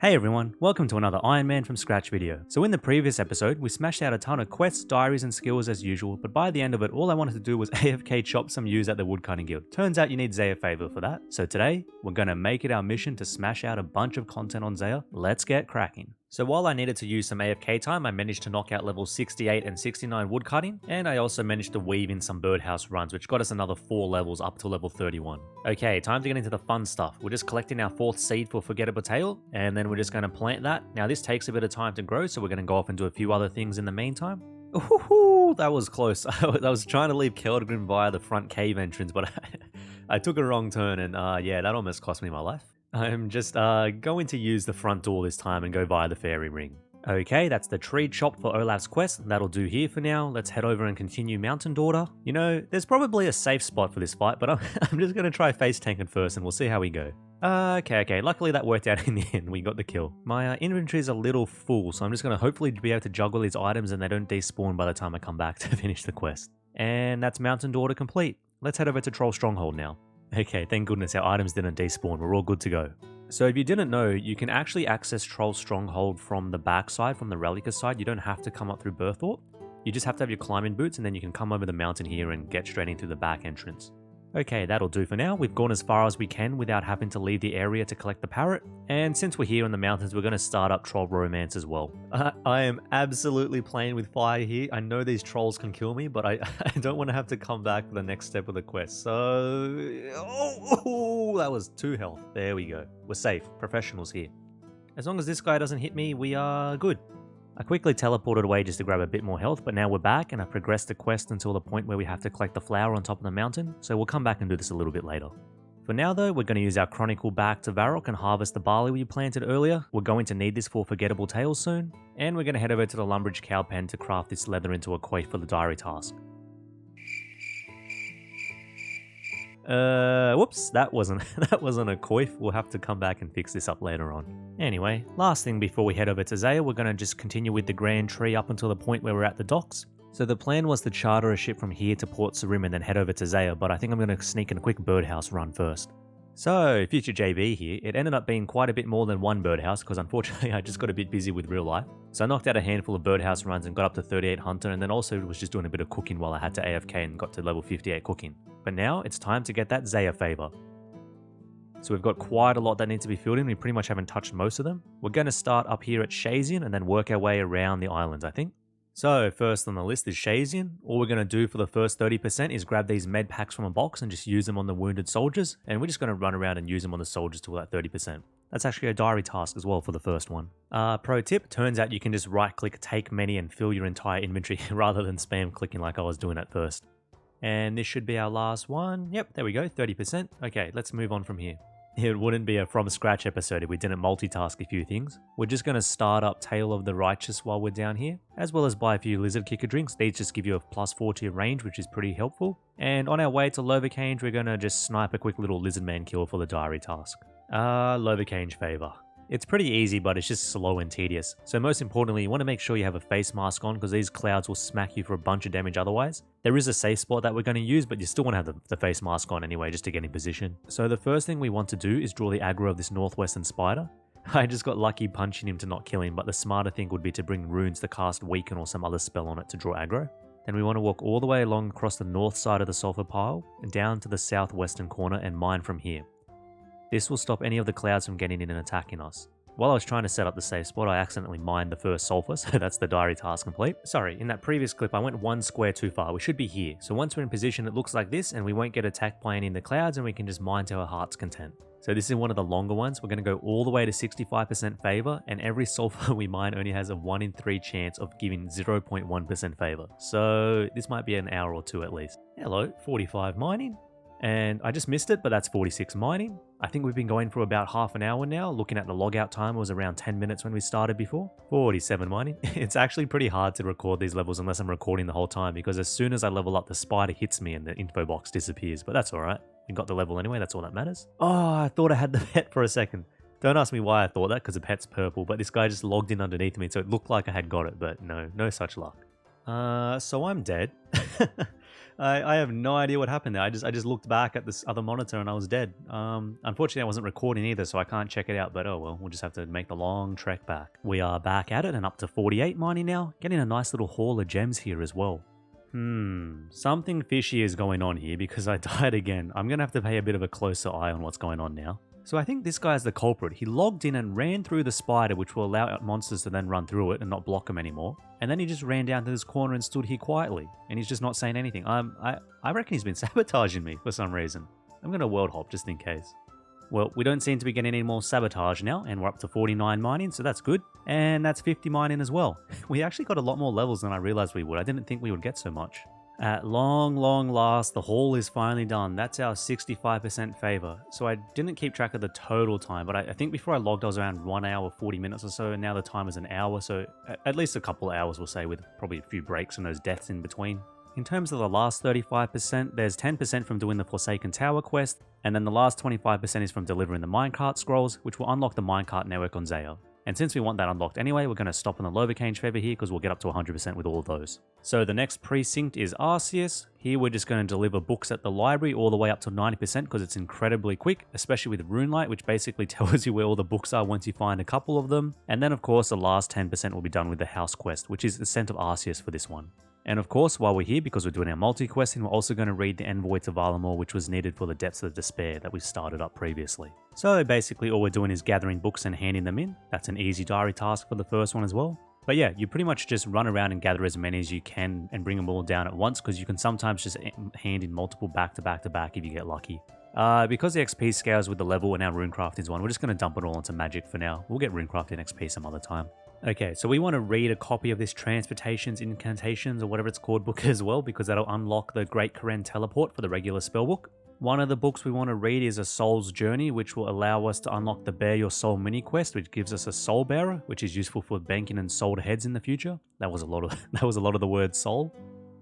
Hey everyone, welcome to another Ironman from scratch video. So in the previous episode, we smashed out a ton of quests, diaries and skills as usual, but by the end of it, all I wanted to do was AFK chop some ewes at the woodcutting guild. Turns out you need Zeah favour for that. So today, we're gonna make it our mission to smash out a bunch of content on Zeah. Let's get cracking. So while I needed to use some AFK time, I managed to knock out levels 68 and 69 woodcutting, and I also managed to weave in some birdhouse runs, which got us another 4 levels up to level 31. Okay, time to get into the fun stuff. We're just collecting our 4th seed for Forgettable Tale, and then we're just going to plant that. Now this takes a bit of time to grow, so we're going to go off and do a few other things in the meantime. Ooh, that was close. I was trying to leave Keldgrim via the front cave entrance, but I took a wrong turn, and yeah, that almost cost me my life. I'm just going to use the front door this time and go via the fairy ring. Okay, that's the tree chop for Olaf's quest. That'll do here for now. Let's head over and continue Mountain Daughter. You know, there's probably a safe spot for this fight, but I'm just going to try face tanking first and we'll see how we go. Okay. Luckily that worked out in the end. We got the kill. My inventory is a little full, so I'm just going to hopefully be able to juggle these items and they don't despawn by the time I come back to finish the quest. And that's Mountain Daughter complete. Let's head over to Troll Stronghold now. Okay, thank goodness our items didn't despawn, we're all good to go. So if you didn't know, you can actually access Troll Stronghold from the back side, from the Relica side. You don't have to come up through Berthorpe. You just have to have your climbing boots and then you can come over the mountain here and get straight into the back entrance. Okay, that'll do for now. We've gone as far as we can without having to leave the area to collect the parrot. And since we're here in the mountains, we're going to start up Troll Romance as well. I am absolutely playing with fire here. I know these trolls can kill me, but I don't want to have to come back for the next step of the quest. So... Oh, that was 2 health. There we go. We're safe. Professionals here. As long as this guy doesn't hit me, we are good. I quickly teleported away just to grab a bit more health, but now we're back and I've progressed the quest until the point where we have to collect the flower on top of the mountain, so we'll come back and do this a little bit later. For now though, we're going to use our Chronicle back to Varrock and harvest the barley we planted earlier. We're going to need this for Forgettable Tales soon, and we're going to head over to the Lumbridge cow pen to craft this leather into a coif for the diary task. Whoops, that wasn't a coif. We'll have to come back and fix this up later on. Anyway, last thing before we head over to Zeah, we're going to just continue with the Grand Tree up until the point where we're at the docks. So the plan was to charter a ship from here to Port Sarim and then head over to Zeah, but I think I'm going to sneak in a quick birdhouse run first. So, future JB here, it ended up being quite a bit more than one birdhouse because unfortunately I just got a bit busy with real life. So I knocked out a handful of birdhouse runs and got up to 38 hunter, and then also was just doing a bit of cooking while I had to AFK and got to level 58 cooking. But now it's time to get that Zeah favour. So we've got quite a lot that needs to be filled in. We pretty much haven't touched most of them. We're going to start up here at Shazian and then work our way around the islands, I think. So first on the list is Shazian. All we're going to do for the first 30% is grab these med packs from a box and just use them on the wounded soldiers. And we're just going to run around and use them on the soldiers till that 30%. That's actually a diary task as well for the first one. Pro tip, turns out you can just right click take many and fill your entire inventory rather than spam clicking like I was doing at first. And this should be our last one. Yep, there we go, 30%. Okay, let's move on from here. It wouldn't be a from scratch episode if we didn't multitask a few things. We're just going to start up Tale of the Righteous while we're down here, as well as buy a few Lizard Kicker drinks. These just give you a +4 to your range, which is pretty helpful. And on our way to Lovercange, we're going to just snipe a quick little Lizard Man kill for the diary task. Lovercange favour. It's pretty easy, but it's just slow and tedious. So most importantly, you want to make sure you have a face mask on because these clouds will smack you for a bunch of damage otherwise. There is a safe spot that we're going to use, but you still want to have the face mask on anyway, just to get in position. So the first thing we want to do is draw the aggro of this northwestern spider. I just got lucky punching him to not kill him, but the smarter thing would be to bring runes to cast Weaken or some other spell on it to draw aggro. Then we want to walk all the way along across the north side of the sulfur pile and down to the southwestern corner and mine from here. This will stop any of the clouds from getting in and attacking us. While I was trying to set up the safe spot, I accidentally mined the first sulfur, so that's the diary task complete. Sorry, in that previous clip, I went 1 square too far. We should be here. So once we're in position, it looks like this, and we won't get attacked by any in the clouds, and we can just mine to our heart's content. So this is one of the longer ones. We're going to go all the way to 65% favour, and every sulfur we mine only has a 1 in 3 chance of giving 0.1% favour. So this might be an hour or two at least. Hello, 45 mining. And I just missed it, but that's 46 mining. I think we've been going for about half an hour now. Looking at the logout time, it was around 10 minutes when we started before. 47 mining. It's actually pretty hard to record these levels unless I'm recording the whole time, because as soon as I level up, the spider hits me and the info box disappears, but that's alright. We got the level anyway, that's all that matters. Oh, I thought I had the pet for a second. Don't ask me why I thought that, because the pet's purple, but this guy just logged in underneath me, so it looked like I had got it, but no such luck. So I'm dead. I have no idea what happened there. I just looked back at this other monitor and I was dead. Unfortunately, I wasn't recording either, so I can't check it out. But oh well, we'll just have to make the long trek back. We are back at it and up to 48 mining now, getting a nice little haul of gems here as well. Something fishy is going on here because I died again. I'm gonna have to pay a bit of a closer eye on what's going on now. So I think this guy is the culprit. He logged in and ran through the spider, which will allow monsters to then run through it and not block him anymore. And then he just ran down to this corner and stood here quietly. And he's just not saying anything. I reckon he's been sabotaging me for some reason. I'm going to world hop just in case. Well, we don't seem to be getting any more sabotage now, and we're up to 49 mining, so that's good. And that's 50 mining as well. We actually got a lot more levels than I realized we would. I didn't think we would get so much. At long last, the haul is finally done. That's our 65% favor. So I didn't keep track of the total time, but I think before I logged I was around 1 hour, 40 minutes or so, and now the time is an hour, so at least a couple of hours we'll say, with probably a few breaks and those deaths in between. In terms of the last 35%, there's 10% from doing the Forsaken Tower quest, and then the last 25% is from delivering the minecart scrolls, which will unlock the minecart network on Zeah. And since we want that unlocked anyway, we're going to stop on the Lovercange favor here because we'll get up to 100% with all of those. So the next precinct is Arceus. Here we're just going to deliver books at the library all the way up to 90% because it's incredibly quick, especially with RuneLight, which basically tells you where all the books are once you find a couple of them. And then of course the last 10% will be done with the house quest, which is Ascent of Arceus for this one. And of course, while we're here, because we're doing our multi-questing, we're also going to read the Envoy to Valamor, which was needed for the Depths of Despair that we started up previously. So basically all we're doing is gathering books and handing them in. That's an easy diary task for the first one as well. But yeah, you pretty much just run around and gather as many as you can and bring them all down at once, because you can sometimes just hand in multiple back to back to back if you get lucky. Because the XP scales with the level and our runecrafting is one, we're just going to dump it all into magic for now. We'll get runecrafting XP some other time. Okay, so we want to read a copy of this Transportations, Incantations, or whatever it's called book as well, because that'll unlock the Great Kourend teleport for the regular spellbook. One of the books we want to read is A Soul's Journey, which will allow us to unlock the Bear Your Soul mini quest, which gives us a soul bearer, which is useful for banking and sold heads in the future. That was a lot of the word soul.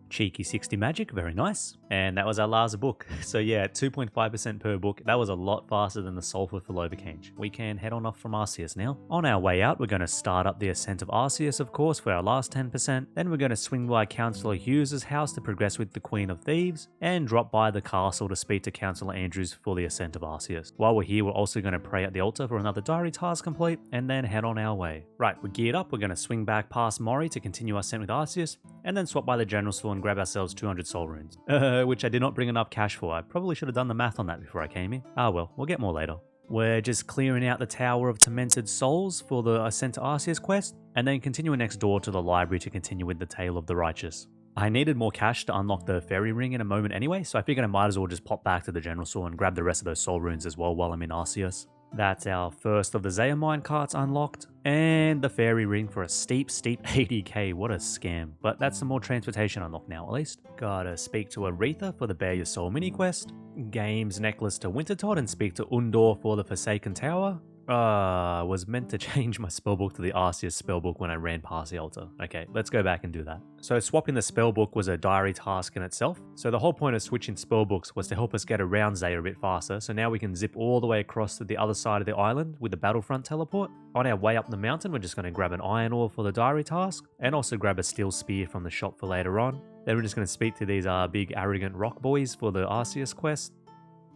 Cheeky 60 magic, very nice. And that was our last book. So yeah, 2.5% per book. That was a lot faster than the sulfur for Lovercange. We can head on off from Arceus now. On our way out, we're going to start up the Ascent of Arceus, of course, for our last 10%. Then we're going to swing by Councillor Hughes' house to progress with the Queen of Thieves, and drop by the castle to speak to Councillor Andrews for the Ascent of Arceus. While we're here, we're also going to pray at the altar for another diary task complete, and then head on our way. Right, we're geared up. We're going to swing back past Mori to continue our ascent with Arceus, and then swap by the general store and grab ourselves 200 soul runes, which I did not bring enough cash for. I probably should have done the math on that before I came in. Ah well, we'll get more later. We're just clearing out the Tower of Tormented Souls for the Ascent to Arceus quest, and then continuing next door to the library to continue with the Tale of the Righteous. I needed more cash to unlock the fairy ring in a moment anyway, so I figured I might as well just pop back to the general store and grab the rest of those soul runes as well while I'm in Arceus. That's our first of the Zeah minecarts unlocked, and the fairy ring for a steep 80k, what a scam. But that's some more transportation unlocked now at least. Gotta speak to Aretha for the Bear Your Soul mini quest, Games Necklace to Wintertodd and speak to Undor for the Forsaken Tower. Was meant to change my spellbook to the Arceus spellbook when I ran past the altar. Okay, let's go back and do that. So swapping the spellbook was a diary task in itself. So the whole point of switching spellbooks was to help us get around Zeah a bit faster. So now we can zip all the way across to the other side of the island with the Battlefront teleport. On our way up the mountain, we're just going to grab an iron ore for the diary task, and also grab a steel spear from the shop for later on. Then we're just going to speak to these big arrogant rock boys for the Arceus quest,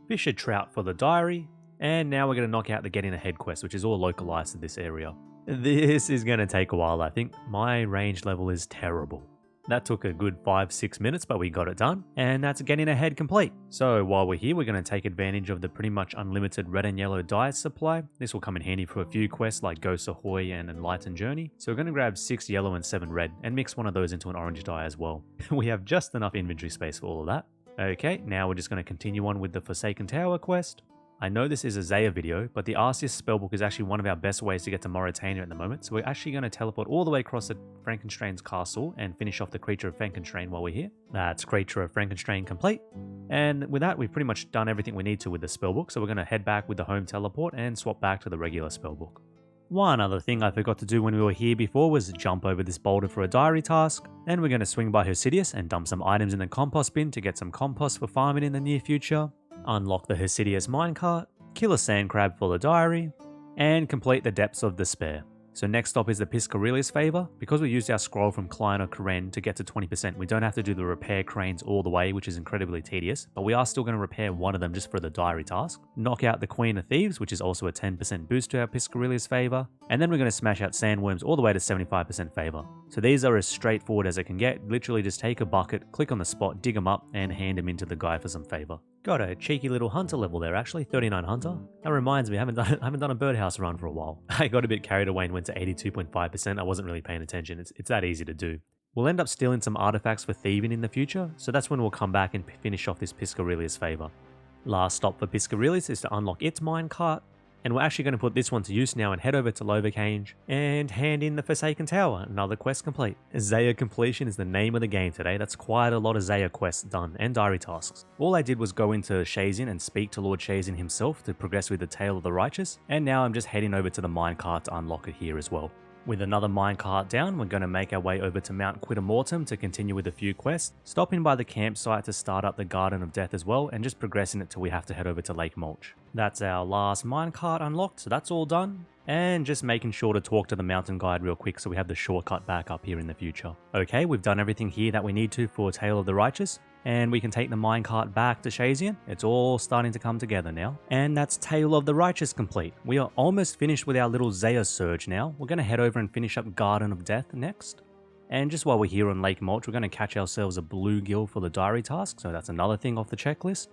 fish a trout for the diary, and now we're going to knock out the Getting Ahead quest, which is all localized to this area. This is going to take a while, I think. My range level is terrible. That took a good 5-6 minutes, but we got it done, and that's Getting Ahead complete. So while we're here, we're going to take advantage of the pretty much unlimited red and yellow diet supply. This will come in handy for a few quests like Ghost Ahoy and Enlightened Journey. So we're going to grab 6 yellow and 7 red, and mix one of those into an orange dye as well. We have just enough inventory space for all of that. Okay, now we're just going to continue on with the Forsaken Tower quest. I know this is a Zeah video, but the Arceus spellbook is actually one of our best ways to get to Mauritania at the moment, so we're actually going to teleport all the way across to Frankenstein's castle and finish off the Creature of Frankenstein while we're here. That's Creature of Frankenstein complete. And with that, we've pretty much done everything we need to with the spellbook, so we're going to head back with the home teleport and swap back to the regular spellbook. One other thing I forgot to do when we were here before was jump over this boulder for a diary task. Then we're going to swing by Hosidius and dump some items in the compost bin to get some compost for farming in the near future. Unlock the Hosidius minecart, kill a sand crab for the diary, and complete the Depths of Despair. So next stop is the Piscarilius favour. Because we used our scroll from Great Kourend to get to 20%, we don't have to do the repair cranes all the way, which is incredibly tedious, but we are still going to repair one of them just for the diary task. Knock out the Queen of Thieves, which is also a 10% boost to our Piscarilius favour, and then we're going to smash out Sandworms all the way to 75% favour. So these are as straightforward as it can get. Literally just take a bucket, click on the spot, dig them up, and hand them into the guy for some favour. Got a cheeky little hunter level there actually, 39 hunter. That reminds me, I haven't done a birdhouse run for a while. I got a bit carried away and went to 82.5%. I wasn't really paying attention. It's that easy to do. We'll end up stealing some artifacts for thieving in the future, so that's when we'll come back and finish off this Piscarilius favour. Last stop for Piscarilius is to unlock its minecart, and we're actually going to put this one to use now and head over to Lovercage and hand in the Forsaken Tower. Another quest complete. Zeah completion is the name of the game today. That's quite a lot of Zeah quests done and diary tasks. All I did was go into Shazin and speak to Lord Shazin himself to progress with the Tale of the Righteous, and now I'm just heading over to the minecart to unlock it here as well. With another minecart down, we're going to make our way over to Mount Quittermortem to continue with a few quests, stopping by the campsite to start up the Garden of Death as well, and just progressing it till we have to head over to Lake Mulch. That's our last minecart unlocked, so that's all done. And just making sure to talk to the mountain guide real quick so we have the shortcut back up here in the future. Okay, we've done everything here that we need to for Tale of the Righteous, and we can take the minecart back to Shazin. It's all starting to come together now. And that's Tale of the Righteous complete. We are almost finished with our little Zeah surge now. We're going to head over and finish up Garden of Death next. And just while we're here on Lake Mulch, we're going to catch ourselves a bluegill for the diary task, so that's another thing off the checklist.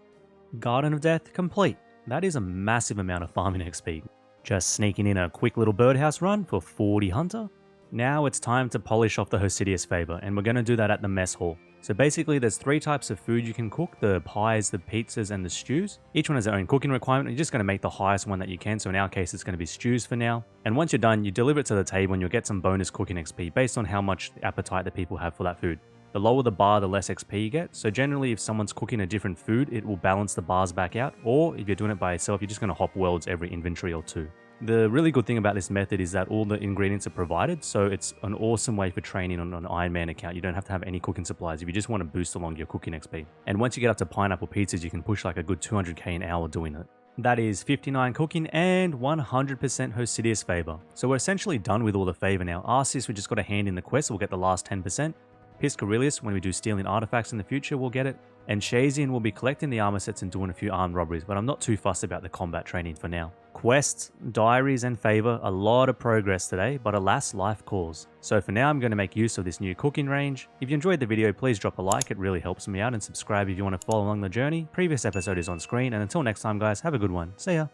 Garden of Death complete. That is a massive amount of farming XP. Just sneaking in a quick little birdhouse run for 40 hunter. Now it's time to polish off the Hosidius favour, and we're going to do that at the mess hall. So basically there's 3 types of food you can cook, the pies, the pizzas, and the stews. Each one has their own cooking requirement. You're just going to make the highest one that you can, so in our case it's going to be stews for now. And once you're done, you deliver it to the table and you'll get some bonus cooking XP based on how much appetite the people have for that food. The lower the bar, the less XP you get. So generally if someone's cooking a different food, it will balance the bars back out. Or if you're doing it by yourself, you're just going to hop worlds every inventory or 2. The really good thing about this method is that all the ingredients are provided, so it's an awesome way for training on an Ironman account. You don't have to have any cooking supplies if you just want to boost along your cooking XP. And once you get up to pineapple pizzas, you can push like a good 200k an hour doing it. That is 59 cooking and 100% Hosidius favour. So we're essentially done with all the favour now. Arceus, we just got a hand in the quest, so we'll get the last 10%. Piscarilius, when we do stealing artifacts in the future, we'll get it. And Shazin will be collecting the armor sets and doing a few armed robberies, but I'm not too fussed about the combat training for now. Quests, diaries, and favour, a lot of progress today, but alas, life calls. So for now, I'm going to make use of this new cooking range. If you enjoyed the video, please drop a like, it really helps me out, and subscribe if you want to follow along the journey. Previous episode is on screen, and until next time guys, have a good one. See ya!